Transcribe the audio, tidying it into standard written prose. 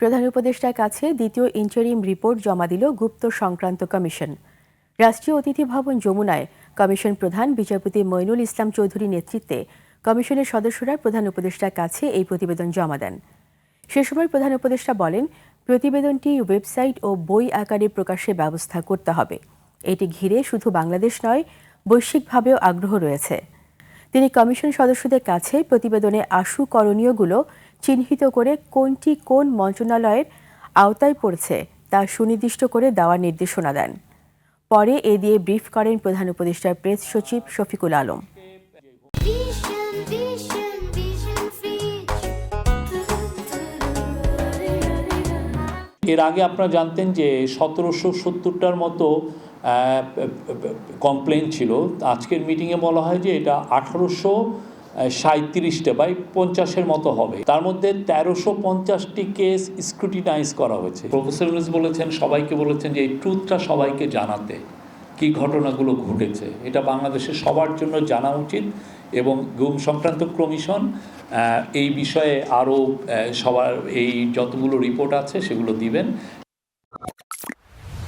প্রধান উপদেষ্টার কাছে দ্বিতীয় ইন্টারিম রিপোর্ট জমা দিল গুপ্ত সংক্রান্ত কমিশন। রাষ্ট্রীয় অতিথি ভবন যমুনায় কমিশন প্রধান বিচারপতি মইনুল ইসলাম চৌধুরীর নেতৃত্বে কমিশনের সদস্যরা প্রধান উপদেষ্টার কাছে এই প্রতিবেদন জমা দেন। সে সময় প্রধান উপদেষ্টা বলেন, প্রতিবেদনটি ওয়েবসাইট ও বই আকারে প্রকাশের ব্যবস্থা করতে হবে। এটি ঘিরে শুধু বাংলাদেশ নয়, বৈশ্বিকভাবেও আগ্রহ রয়েছে। তিনি কমিশন সদস্যদের কাছে প্রতিবেদনে আশু করণীয়গুলো চিহ্নিত করে কোনটি কোন মন্ত্রণালয়ের আওতায় পড়ছে তা সুনির্দিষ্ট করে দেওয়ার নির্দেশনা দেন। পরে এ দিয়ে ব্রিফ করেন প্রধান উপদেষ্টার প্রেস সচিব শফিকুল আলম। এর আগে আপনারা জানতেন যে 1770টার মতো কমপ্লেন ছিল। আজকের মিটিংয়ে বলা হয় যে এটা 1837টা বা 50-এর মতো হবে। তার মধ্যে 1350টি কেস স্ক্রুটিনাইজ করা হয়েছে। প্রফেসর ইউনূস বলেছেন, সবাইকে বলেছেন যে এই ট্রুথটা সবাইকে জানাতে, কি ঘটনাগুলো ঘটেছে এটা বাংলাদেশের সবার জন্য জানা উচিত। এবং গুম সংক্রান্ত কমিশন এই বিষয়ে আরও সবার এই যতগুলো রিপোর্ট আছে সেগুলো দিবেন।